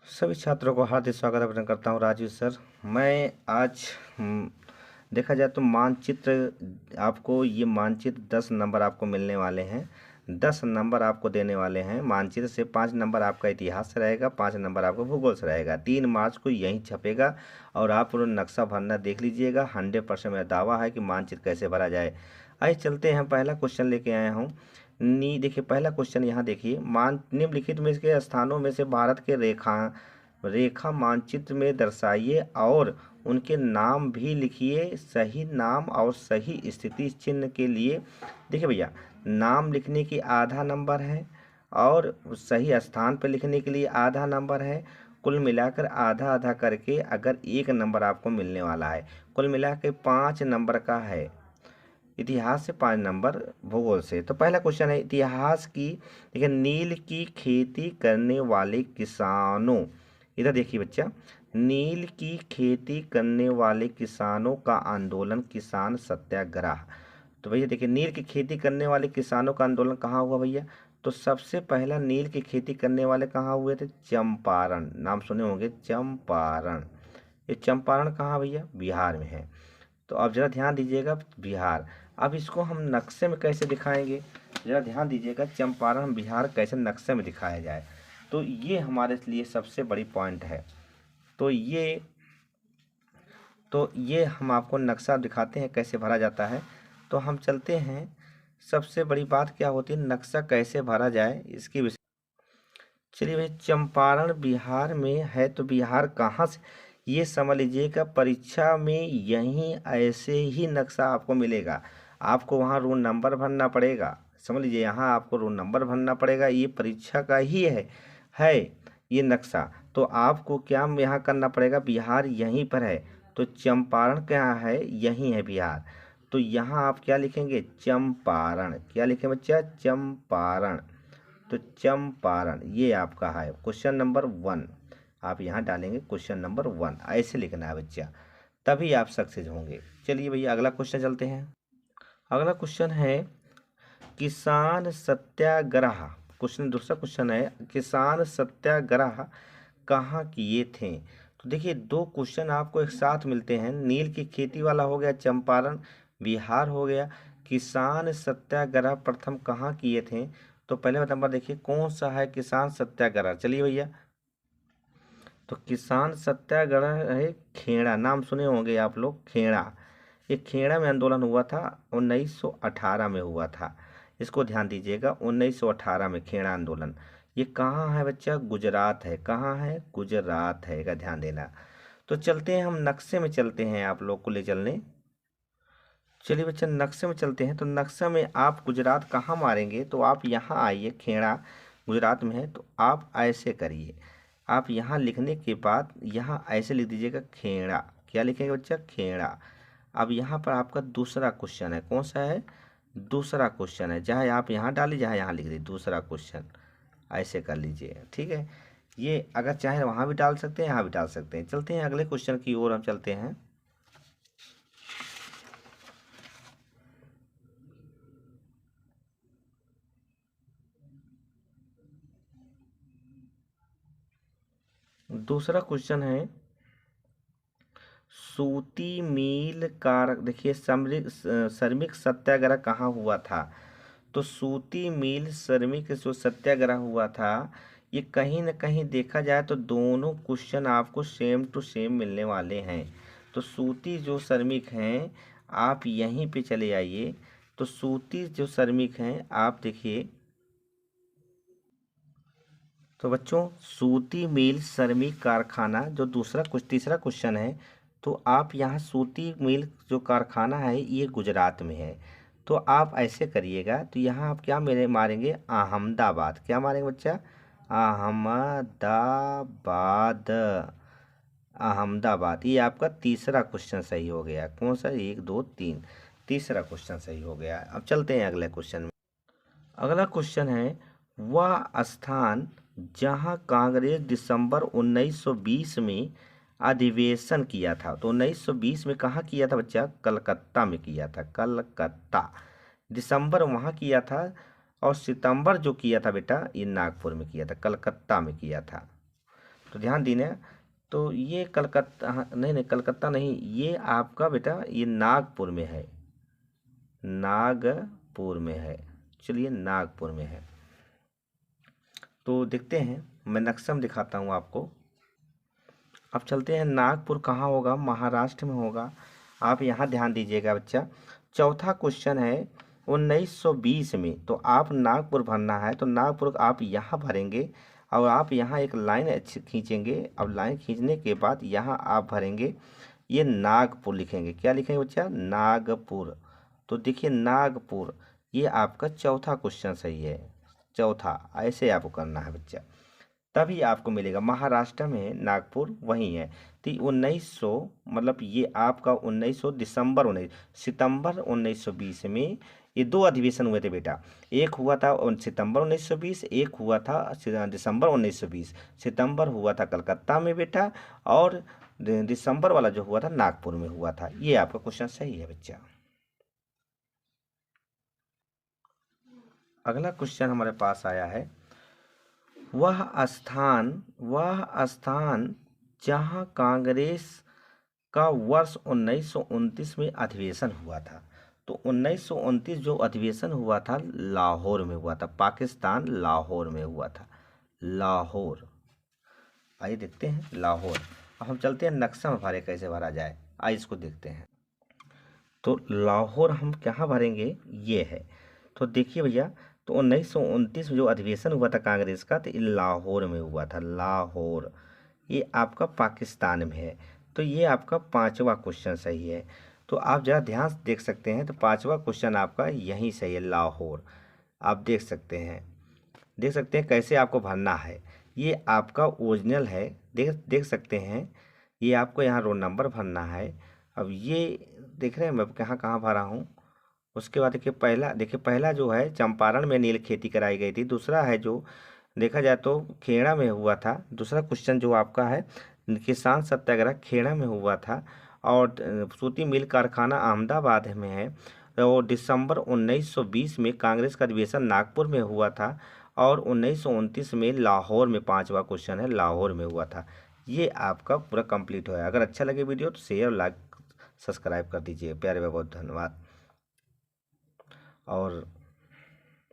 सभी छात्रों को हार्दिक स्वागत प्रदान करता हूँ राजीव सर। मैं आज देखा जाए तो मानचित्र आपको ये मानचित्र 10 नंबर आपको मिलने वाले हैं। 10 नंबर आपको देने वाले हैं मानचित्र से। 5 नंबर आपका इतिहास से रहेगा, 5 नंबर आपका भूगोल से रहेगा। 3 मार्च को यहीं छपेगा और आप पूरा नक्शा भरना देख लीजिएगा। 100% मेरा दावा है कि मानचित्र कैसे भरा जाए। आइए चलते हैं, पहला क्वेश्चन लेके आया हूँ। देखिए पहला क्वेश्चन यहाँ देखिए, निम्नलिखित में इसके स्थानों में से भारत के रेखा मानचित्र में दर्शाइए और उनके नाम भी लिखिए। सही नाम और सही स्थिति चिन्ह के लिए देखिए भैया, नाम लिखने की आधा नंबर है और सही स्थान पर लिखने के लिए आधा नंबर है। कुल मिलाकर आधा आधा करके अगर 1 नंबर आपको मिलने वाला है। कुल मिलाकर 5 नंबर का है। इतिहास से 5 नंबर, भूगोल से। तो पहला क्वेश्चन है इतिहास की। देखिए, नील की खेती करने वाले किसानों, इधर देखिए बच्चा, नील की खेती करने वाले किसानों का आंदोलन किसान सत्याग्रह। तो भैया देखिए, नील की खेती करने वाले किसानों का आंदोलन कहाँ हुआ भैया? तो सबसे पहला नील की खेती करने वाले कहाँ हुए थे? चंपारण। नाम सुने होंगे, चंपारण। ये चंपारण कहाँ भैया? बिहार में है। तो अब जरा ध्यान दीजिएगा, बिहार। अब इसको हम नक्शे में कैसे दिखाएंगे, जरा ध्यान दीजिएगा। चंपारण बिहार कैसे नक्शे में दिखाया जाए, तो ये हमारे लिए सबसे बड़ी पॉइंट है। तो ये हम आपको नक्शा दिखाते हैं कैसे भरा जाता है। तो हम चलते हैं, सबसे बड़ी बात क्या होती है, नक्शा कैसे भरा जाए इसके विषय। चलिए भाई, चंपारण बिहार में है, तो बिहार कहाँ से, ये समझ लीजिएगा। परीक्षा में यहीं ऐसे ही नक्शा आपको मिलेगा। आपको वहाँ रोल नंबर भरना पड़ेगा। समझ लीजिए, यहाँ आपको रोल नंबर भरना पड़ेगा। ये परीक्षा का ही है ये नक्शा। तो आपको क्या यहाँ करना पड़ेगा, बिहार यहीं पर है। तो चंपारण क्या है, यहीं है बिहार। तो यहाँ आप क्या लिखेंगे, चंपारण। क्या लिखें बच्चा? चंपारण। तो चंपारण ये आपका है क्वेश्चन नंबर 1। आप यहाँ डालेंगे क्वेश्चन नंबर 1, ऐसे लिखना है बच्चा, तभी आप सक्सेस होंगे। चलिए भैया अगला क्वेश्चन चलते हैं। अगला क्वेश्चन है किसान सत्याग्रह। क्वेश्चन दूसरा क्वेश्चन है, किसान सत्याग्रह कहाँ किए थे? तो देखिए, 2 क्वेश्चन आपको एक साथ मिलते हैं। नील की खेती वाला हो गया चंपारण बिहार हो गया, किसान सत्याग्रह प्रथम कहाँ किए थे? तो पहले नंबर देखिए, कौन सा है किसान सत्याग्रह? चलिए भैया, तो किसान सत्याग्रह है खेड़ा। नाम सुने होंगे आप लोग, खेड़ा। ये खेड़ा में आंदोलन हुआ था, 1918 में हुआ था। इसको ध्यान दीजिएगा, 1918 में खेड़ा आंदोलन। ये कहाँ है बच्चा? गुजरात है। कहाँ है? गुजरात है, का ध्यान देना। तो चलते हैं, हम नक्शे में चलते हैं आप लोग को ले चलने। चलिए बच्चा, नक्शे में चलते हैं। तो नक्शा में आप गुजरात कहाँ मारेंगे, तो आप यहाँ आइए, खेड़ा गुजरात में है। तो आप ऐसे करिए, आप यहाँ लिखने के बाद यहाँ ऐसे लिख दीजिएगा खेड़ा। क्या लिखेंगे बच्चा? खेड़ा। अब यहाँ पर आपका दूसरा क्वेश्चन है, कौन सा है? दूसरा क्वेश्चन है, चाहे आप यहाँ डालिए, चाहे यहाँ लिख दीजिए दूसरा क्वेश्चन, ऐसे कर लीजिए, ठीक है। ये अगर चाहे वहाँ भी डाल सकते हैं, यहाँ भी डाल सकते हैं। चलते हैं अगले क्वेश्चन की ओर, हम चलते हैं। दूसरा क्वेश्चन है सूती मिल कार, देखिए श्रमिक सत्याग्रह कहाँ हुआ था? तो सूती मिल श्रमिक जो सत्याग्रह हुआ था, ये कहीं ना कहीं देखा जाए तो दोनों क्वेश्चन आपको सेम टू सेम मिलने वाले हैं। तो सूती जो श्रमिक हैं, आप यहीं पे चले आइए। तो सूती जो श्रमिक हैं, आप देखिए, तो बच्चों सूती मिल श्रमिक कारखाना जो तीसरा क्वेश्चन है, तो आप यहाँ सूती मिल जो कारखाना है ये गुजरात में है। तो आप ऐसे करिएगा, तो यहाँ आप क्या मेरे मारेंगे? अहमदाबाद। क्या मारेंगे बच्चा? अहमदाबाद। अहमदाबाद, ये आपका तीसरा क्वेश्चन सही हो गया। कौन सा? 1 2 3, तीसरा क्वेश्चन सही हो गया। अब चलते हैं अगले क्वेश्चन में। अगला क्वेश्चन है, वह स्थान जहां कांग्रेस दिसंबर 1920 में अधिवेशन किया था। तो 1920 में कहाँ किया था बच्चा? कलकत्ता में किया था, कलकत्ता। दिसंबर वहाँ किया था और सितंबर जो किया था बेटा, ये नागपुर में किया था, कलकत्ता में किया था। तो ध्यान दीजिए। तो ये कलकत्ता, नहीं नहीं कलकत्ता नहीं, ये आपका बेटा ये नागपुर में है, नागपुर में है। चलिए नागपुर में है। तो देखते हैं, मैं नक्शा में दिखाता हूँ आपको। अब चलते हैं, नागपुर कहाँ होगा, महाराष्ट्र में होगा। आप यहाँ ध्यान दीजिएगा बच्चा। चौथा क्वेश्चन है 1920 में, तो आप नागपुर भरना है तो नागपुर आप यहाँ भरेंगे और आप यहाँ एक लाइन खींचेंगे। अब लाइन खींचने के बाद यहाँ आप भरेंगे, ये नागपुर लिखेंगे। क्या लिखेंगे बच्चा, नागपुर। तो देखिए नागपुर, ये आपका चौथा क्वेश्चन सही है, चौथा। ऐसे आपको करना है बच्चा, तभी आपको मिलेगा। महाराष्ट्र में नागपुर वही है। तो 1900 मतलब ये आपका 1900 दिसंबर 19 सितंबर 1920 में ये दो अधिवेशन हुए थे बेटा। एक हुआ था सितंबर 1920, एक हुआ था दिसंबर 1920। सितंबर हुआ था कलकत्ता में बेटा, और दिसंबर वाला जो हुआ था नागपुर में हुआ था। ये आपका क्वेश्चन सही है बच्चा। अगला क्वेश्चन हमारे पास आया है, वह स्थान जहां कांग्रेस का वर्ष 1929 में अधिवेशन हुआ था। तो 1929 जो अधिवेशन हुआ था लाहौर में हुआ था, पाकिस्तान लाहौर में हुआ था, लाहौर। आइए देखते हैं लाहौर। अब हम चलते हैं नक्शा में भरे कैसे भरा जाए, आइए इसको देखते हैं। तो लाहौर हम कहाँ भरेंगे, ये है। तो देखिए भैया, तो 1929 में जो अधिवेशन हुआ था कांग्रेस का, तो ये लाहौर में हुआ था, लाहौर। ये आपका पाकिस्तान में है। तो ये आपका पांचवा क्वेश्चन सही है। तो आप जरा ध्यान से देख सकते हैं, तो पांचवा क्वेश्चन आपका यहीं सही है, लाहौर। आप देख सकते हैं कैसे आपको भरना है। ये आपका ओरिजिनल है, देख सकते हैं। ये आपको यहाँ रोल नंबर भरना है। अब ये देख रहे हैं मैं कहाँ कहाँ भरा हूँ। उसके बाद देखिए पहला जो है चंपारण में नील खेती कराई गई थी। दूसरा है जो देखा जाए तो खेड़ा में हुआ था। दूसरा क्वेश्चन जो आपका है किसान सत्याग्रह खेड़ा में हुआ था। और सूती मिल कारखाना अहमदाबाद में है। और दिसंबर 1920 में कांग्रेस का अधिवेशन नागपुर में हुआ था। और 1929 में लाहौर में, पांचवा क्वेश्चन है, लाहौर में हुआ था। ये आपका पूरा कंप्लीट हुआ है। अगर अच्छा लगे वीडियो तो शेयर, लाइक, सब्सक्राइब कर दीजिए। प्यारे बहुत धन्यवाद। और